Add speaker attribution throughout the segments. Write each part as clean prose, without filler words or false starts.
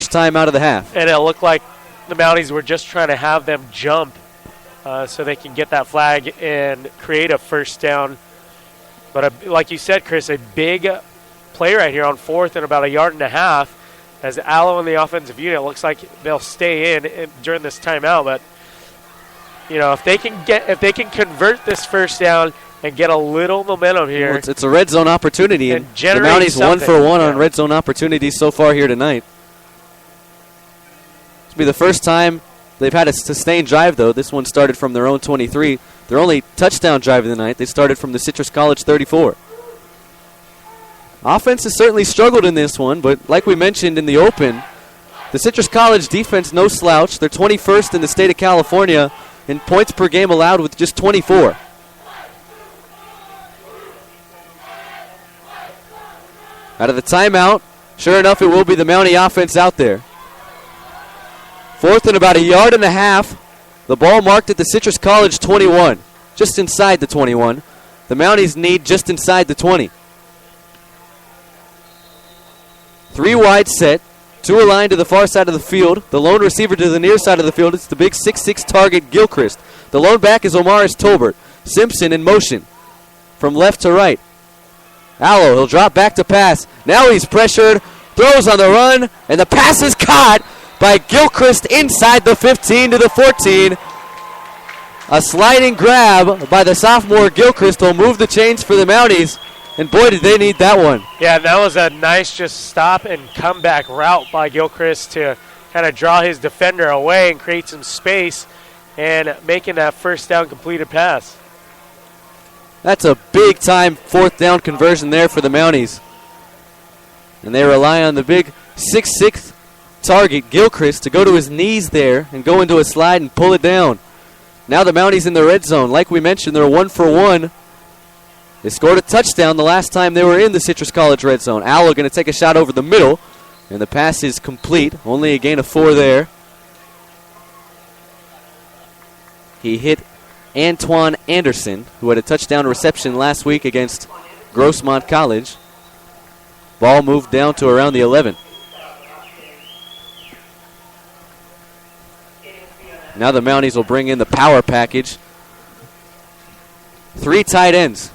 Speaker 1: College time out of the half.
Speaker 2: And it looked like the Mounties were just trying to have them jump so they can get that flag and create a first down. But like you said, Chris, a big play right here on 4th and about 1.5 yards as Allo and the offensive unit looks like they'll stay in during this timeout. But, if they can convert this first down and get a little momentum here.
Speaker 1: Well, it's a red zone opportunity, and the Mounties 1 for 1 on red zone opportunities so far here tonight. This will be the first time they've had a sustained drive, though. This one started from their own 23. Their only touchdown drive of the night, they started from the Citrus College 34. Offense has certainly struggled in this one, but like we mentioned in the open, the Citrus College defense, no slouch. They're 21st in the state of California in points per game allowed with just 24. Out of the timeout, sure enough, it will be the Mountie offense out there. 4th and about 1.5 yards. The ball marked at the Citrus College 21, just inside the 21. The Mounties need just inside the 20. 3 wide set. 2 are lined to the far side of the field. The lone receiver to the near side of the field. It's the big 6'6 target, Gilchrist. The lone back is Omaris Tolbert. Simpson in motion from left to right. Allo, he'll drop back to pass. Now he's pressured, throws on the run, and the pass is caught by Gilchrist inside the 15 to the 14. A sliding grab by the sophomore Gilchrist will move the chains for the Mounties, and boy, did they need that one.
Speaker 2: Yeah, that was a nice just stop and comeback route by Gilchrist to kind of draw his defender away and create some space and making that first down completed pass.
Speaker 1: That's a big-time 4th down conversion there for the Mounties. And they rely on the big 6'6 target, Gilchrist, to go to his knees there and go into a slide and pull it down. Now the Mounties in the red zone. Like we mentioned, they're 1 for 1. They scored a touchdown the last time they were in the Citrus College red zone. Allo going to take a shot over the middle, and the pass is complete. Only a gain of 4 there. He hit Antoine Anderson, who had a touchdown reception last week against Grossmont College. Ball moved down to around the 11. Now the Mounties will bring in the power package. 3 tight ends.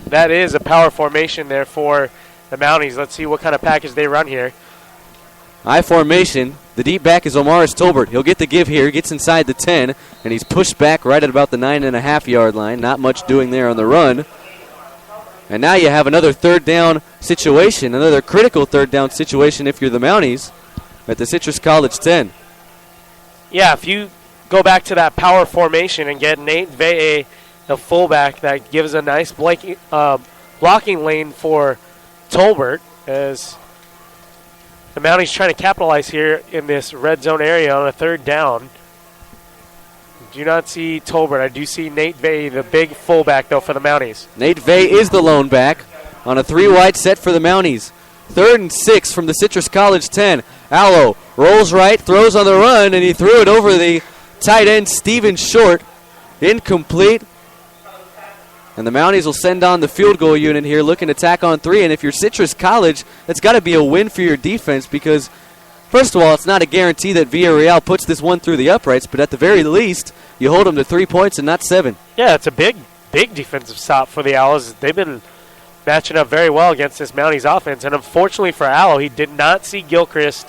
Speaker 2: That is a power formation there for the Mounties. Let's see what kind of package they run here.
Speaker 1: I formation. The deep back is Omaris Tolbert. He'll get the give here, gets inside the 10, and he's pushed back right at about the 9.5 yard line. Not much doing there on the run. And now you have another 3rd down situation, another critical 3rd down situation if you're the Mounties at the Citrus College 10.
Speaker 2: Yeah, if you go back to that power formation and get Nate Vea, the fullback, that gives a nice blocking lane for Tolbert as the Mounties trying to capitalize here in this red zone area on a 3rd down. Do not see Tolbert. I do see Nate Vea, the big fullback, though, for the Mounties.
Speaker 1: Nate Vea is the lone back on a 3 wide set for the Mounties. 3rd and 6 from the Citrus College 10. Allo rolls right, throws on the run, and he threw it over the tight end, Steven Short. Incomplete. And the Mounties will send on the field goal unit here, looking to tack on 3. And if you're Citrus College, that's got to be a win for your defense because, first of all, it's not a guarantee that Villarreal puts this one through the uprights, but at the very least, you hold them to 3 points and not 7.
Speaker 2: Yeah, it's a big defensive stop for the Owls. They've been matching up very well against this Mounties offense. And unfortunately for Allo, he did not see Gilchrist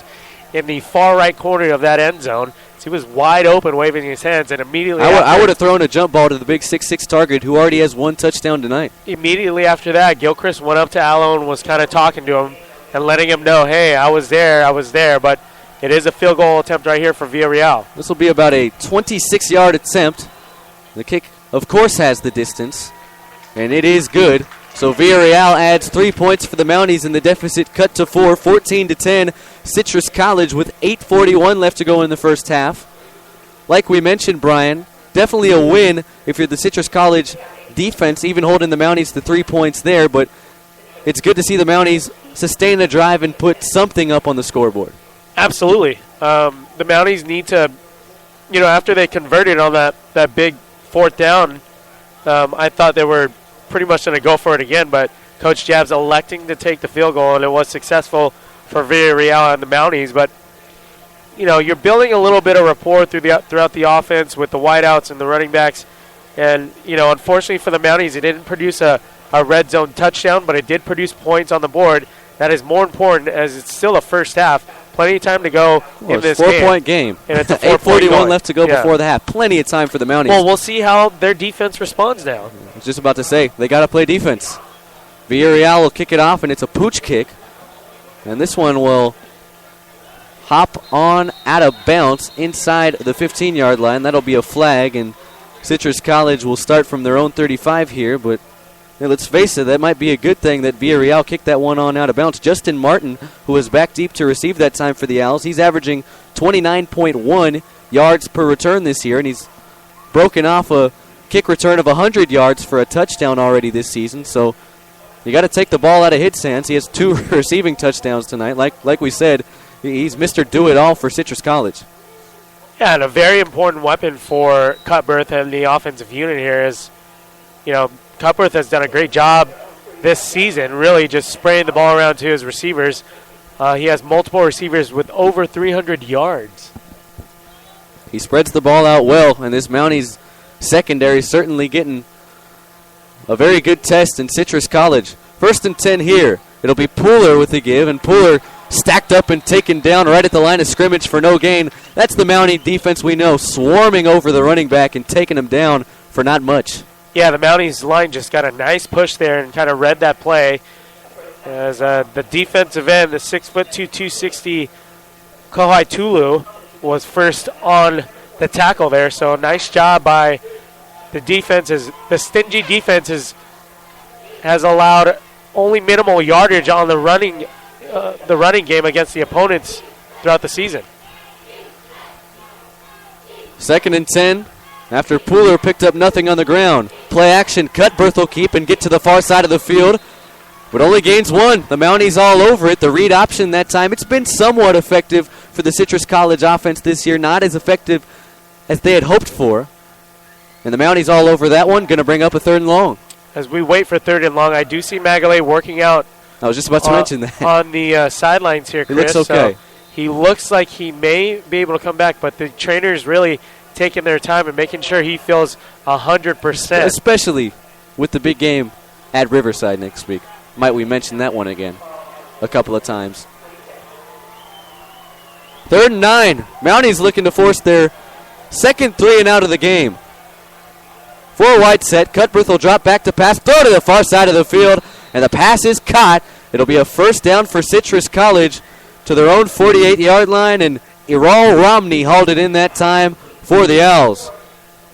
Speaker 2: in the far right corner of that end zone. So he was wide open, waving his hands, and immediately
Speaker 1: I would have thrown a jump ball to the big 6'6 target who already has 1 touchdown tonight.
Speaker 2: Immediately after that, Gilchrist went up to Allo and was kind of talking to him and letting him know, hey, I was there. But it is a field goal attempt right here for Villarreal.
Speaker 1: This will be about a 26-yard attempt. The kick, of course, has the distance, and it is good. So Villarreal adds 3 points for the Mounties, and the deficit cut to 4, 14-10. Citrus College with 8:41 left to go in the first half. Like we mentioned, Brian, definitely a win if you're the Citrus College defense, even holding the Mounties to 3 points there. But it's good to see the Mounties sustain a drive and put something up on the scoreboard.
Speaker 2: Absolutely. The Mounties need to, after they converted on that big 4th down, I thought they were pretty much going to go for it again, but Coach Jab's electing to take the field goal, and it was successful for Villarreal and the Mounties. But, you know, you're building a little bit of rapport throughout the offense with the wideouts and the running backs. And, you know, unfortunately for the Mounties, it didn't produce a red zone touchdown, but it did produce points on the board. That is more important as it's still a first half. Plenty of time to go in this game.
Speaker 1: 4-point game.
Speaker 2: And it's a
Speaker 1: 8:41 left to go before the half. Plenty of time for the Mounties.
Speaker 2: Well, we'll see how their defense responds now.
Speaker 1: I was just about to say, they got to play defense. Villarreal will kick it off, and it's a pooch kick. And this one will hop on out of bounds inside the 15-yard line. That'll be a flag, and Citrus College will start from their own 35 here, but let's face it, that might be a good thing that Villarreal kicked that one on out of bounds. Justin Martin, who was back deep to receive that time for the Owls, he's averaging 29.1 yards per return this year, and he's broken off a kick return of 100 yards for a touchdown already this season. So you got to take the ball out of his hands. He has 2 receiving touchdowns tonight. Like we said, he's Mr. Do-It-All for Citrus College.
Speaker 2: Yeah, and a very important weapon for Cutbirth and the offensive unit here is, you know, Cutbirth has done a great job this season, really just spraying the ball around to his receivers. He has multiple receivers with over 300 yards.
Speaker 1: He spreads the ball out well, and this Mounties secondary certainly getting a very good test in Citrus College. 1st and 10 here. It'll be Pooler with the give, and Pooler stacked up and taken down right at the line of scrimmage for no gain. That's the Mountie defense we know, swarming over the running back and taking him down for not much.
Speaker 2: Yeah, the Mounties line just got a nice push there and kind of read that play. As the defensive end, the 6'2", 260 Kohai Tulu was first on the tackle there. So nice job by the defenses. The stingy defense has allowed only minimal yardage on the running game against the opponents throughout the season.
Speaker 1: 2nd and 10. After Pooler picked up nothing on the ground. Play action, Cutbirth will keep and get to the far side of the field, but only gains 1. The Mounties all over it. The read option that time, it's been somewhat effective for the Citrus College offense this year. Not as effective as they had hoped for. And the Mounties all over that one, going to bring up a 3rd and long.
Speaker 2: As we wait for 3rd and long, I do see Magalay working out.
Speaker 1: I was just about to mention that.
Speaker 2: On the sidelines here, Chris.
Speaker 1: He looks okay.
Speaker 2: So he looks like he may be able to come back, but the trainers really taking their time and making sure he feels 100%.
Speaker 1: Especially with the big game at Riverside next week. Might we mention that one again a couple of times. 3rd and 9. Mounties looking to force their second 3 and out of the game. 4 wide set. Cutbirth will drop back to pass. Throw to the far side of the field. And the pass is caught. It'll be a 1st down for Citrus College to their own 48-yard line. And Iral Romney hauled it in that time for the Owls.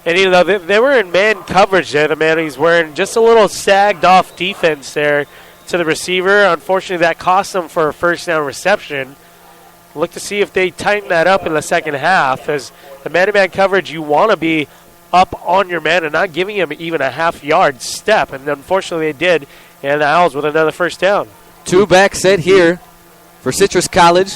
Speaker 2: And, you know, they were in man coverage there. The Mounties wearing just a little sagged-off defense there to the receiver. Unfortunately, that cost them for a 1st down reception. Look to see if they tighten that up in the second half. As the man-to-man coverage, you want to be up on your man and not giving him even a half-yard step. And unfortunately, they did. And the Owls with another 1st down.
Speaker 1: 2 back set here for Citrus College.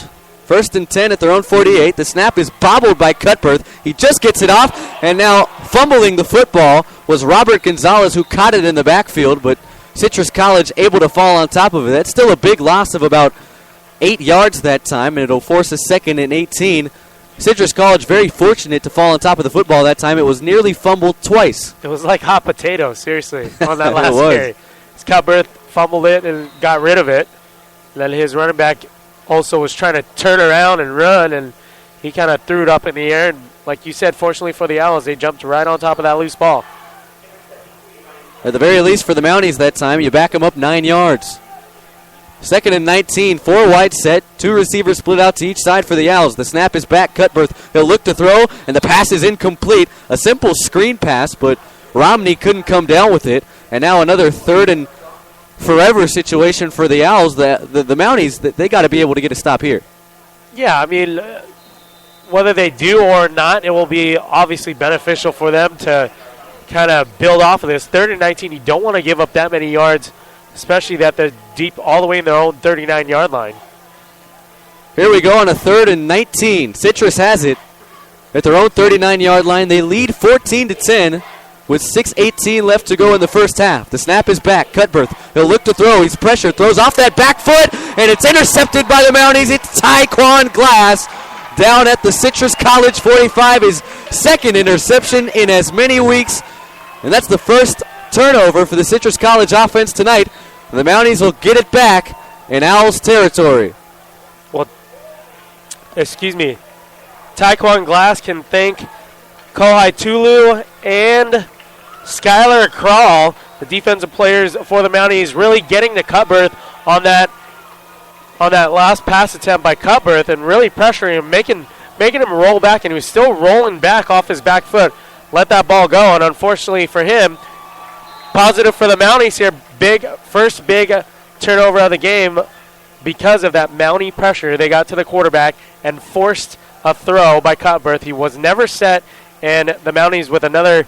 Speaker 1: 1st and 10 at their own 48. The snap is bobbled by Cutbirth. He just gets it off, and now fumbling the football was Robert Gonzalez, who caught it in the backfield, but Citrus College able to fall on top of it. That's still a big loss of about 8 yards that time, and it'll force a 2nd and 18. Citrus College very fortunate to fall on top of the football that time. It was nearly fumbled twice.
Speaker 2: It was like hot potato, seriously, on that last carry. Cutbirth fumbled it and got rid of it. Then his running back also was trying to turn around and run, and he kind of threw it up in the air. And like you said, fortunately for the Owls, they jumped right on top of that loose ball.
Speaker 1: At the very least for the Mounties that time, you back them up 9 yards. 2nd and 19, 4 wide set, 2 receivers split out to each side for the Owls. The snap is back, Cutbirth. He'll look to throw, and the pass is incomplete. A simple screen pass, but Romney couldn't come down with it. And now another 3rd and forever situation for the Owls. The Mounties, they got to be able to get a stop here.
Speaker 2: Yeah, I mean, whether they do or not, it will be obviously beneficial for them to kind of build off of this. 3rd and 19, you don't want to give up that many yards, especially that they're deep all the way in their own 39-yard line.
Speaker 1: Here we go on a 3rd and 19. Citrus has it at their own 39-yard line. They lead 14-10. with 6:18 left to go in the first half. The snap is back. Cutbirth, he'll look to throw. He's pressured, throws off that back foot, and it's intercepted by the Mounties. It's Tyquan Glass down at the Citrus College 45, his second interception in as many weeks. And that's the first turnover for the Citrus College offense tonight. And the Mounties will get it back in Owls territory.
Speaker 2: Well, Tyquan Glass can thank Kohai Tulu and Skylar Crawl, the defensive players for the Mounties, really getting to Cutbirth on that last pass attempt by Cutbirth and really pressuring him, making him roll back, and he was still rolling back off his back foot. Let that ball go, and unfortunately for him, positive for the Mounties here, first big turnover of the game because of that Mountie pressure. They got to the quarterback and forced a throw by Cutbirth. He was never set, and the Mounties with another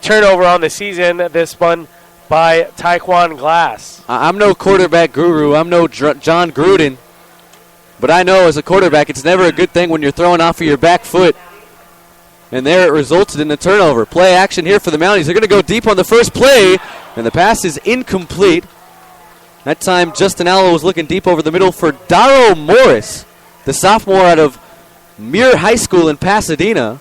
Speaker 2: turnover on the season, this one by Tyquan Glass.
Speaker 1: I'm no quarterback guru. I'm no John Gruden. But I know as a quarterback it's never a good thing when you're throwing off of your back foot. And there it resulted in a turnover. Play action here for the Mounties. They're going to go deep on the first play, and the pass is incomplete. That time Justin Allo was looking deep over the middle for Darrow Morris, the sophomore out of Muir High School in Pasadena.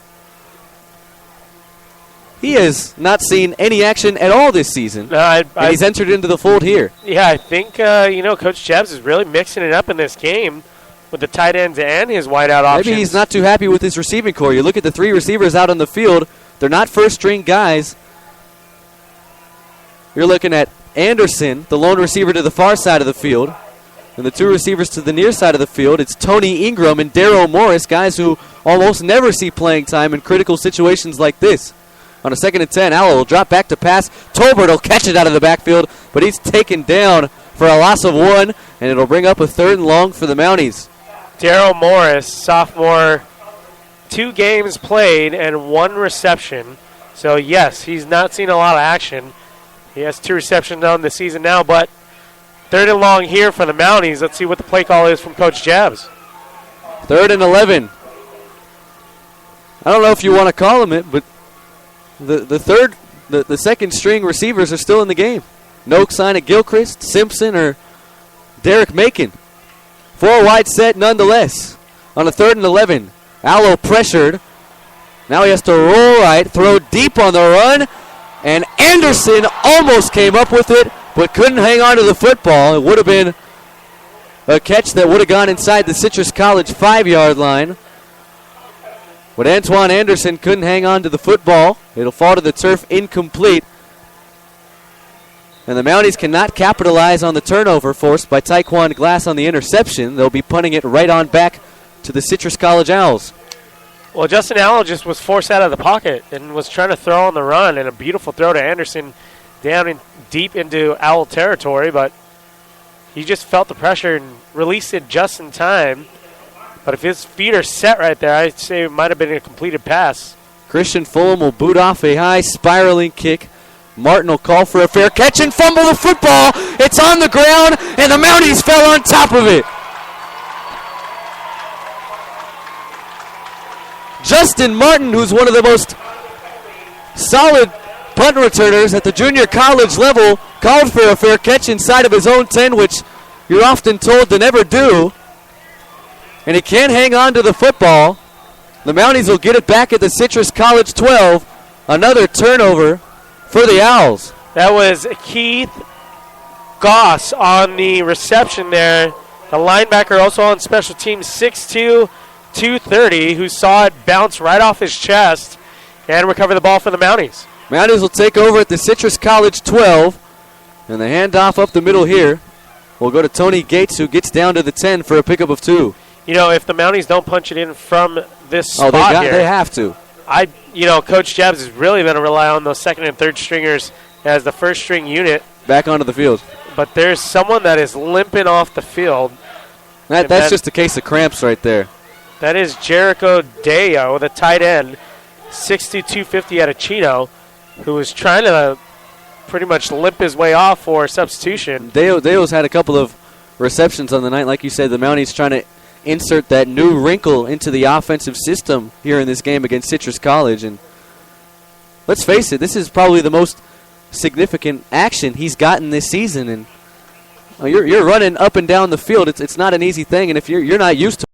Speaker 1: He has not seen any action at all this season, and he's entered into the fold here.
Speaker 2: Yeah, I think, Coach Jebs is really mixing it up in this game with the tight ends and his wideout options.
Speaker 1: Maybe he's not too happy with his receiving core. You look at the three receivers out on the field. They're not first-string guys. You're looking at Anderson, the lone receiver to the far side of the field, and the two receivers to the near side of the field. It's Tony Ingram and Darrow Morris, guys who almost never see playing time in critical situations like this. On a 2nd and 10, Allo will drop back to pass. Tolbert will catch it out of the backfield, but he's taken down for a loss of 1, and it'll bring up a 3rd and long for the Mounties.
Speaker 2: Darrow Morris, sophomore, 2 games played and 1 reception. So, yes, he's not seen a lot of action. He has 2 receptions on the season now, but 3rd and long here for the Mounties. Let's see what the play call is from Coach Jebs.
Speaker 1: 3rd and 11. I don't know if you want to call him it, but the second string receivers are still in the game. No sign of Gilchrist, Simpson, or Derek Macon. 4 wide set nonetheless. On a 3rd and 11, Allo pressured. Now he has to roll right, throw deep on the run, and Anderson almost came up with it, but couldn't hang on to the football. It would have been a catch that would have gone inside the Citrus College 5-yard line. But Antoine Anderson couldn't hang on to the football. It'll fall to the turf incomplete. And the Mounties cannot capitalize on the turnover forced by Tyquan Glass on the interception. They'll be punting it right on back to the Citrus College Owls.
Speaker 2: Well, Justin Allen just was forced out of the pocket and was trying to throw on the run, and a beautiful throw to Anderson down deep into Owl territory, but he just felt the pressure and released it just in time. But if his feet are set right there, I'd say it might have been a completed pass.
Speaker 1: Christian Fulham will boot off a high spiraling kick. Martin will call for a fair catch and fumble the football. It's on the ground, and the Mounties fell on top of it. Justin Martin, who's one of the most solid punt returners at the junior college level, called for a fair catch inside of his own 10, which you're often told to never do. And he can't hang on to the football. The Mounties will get it back at the Citrus College 12. Another turnover for the Owls.
Speaker 2: That was Keith Goss on the reception there. The linebacker also on special teams, 6'2", 230, who saw it bounce right off his chest and recover the ball for the Mounties.
Speaker 1: Mounties will take over at the Citrus College 12. And the handoff up the middle here will go to Tony Gates, who gets down to the 10 for a pickup of 2.
Speaker 2: You know, if the Mounties don't punch it in from this spot here,
Speaker 1: they have to.
Speaker 2: Coach Jebs is really going to rely on those 2nd and 3rd stringers as the first string unit.
Speaker 1: Back onto the field.
Speaker 2: But there's someone that is limping off the field.
Speaker 1: That's just a case of cramps right there.
Speaker 2: That is Jericho Deo, the tight end, 6'2", 250 out of Chino, who was trying to pretty much limp his way off for substitution.
Speaker 1: Deo's had a couple of receptions on the night. Like you said, the Mounties trying to insert that new wrinkle into the offensive system here in this game against Citrus College. And let's face it, this is probably the most significant action he's gotten this season. And you're running up and down the field. It's not an easy thing, and if you're not used to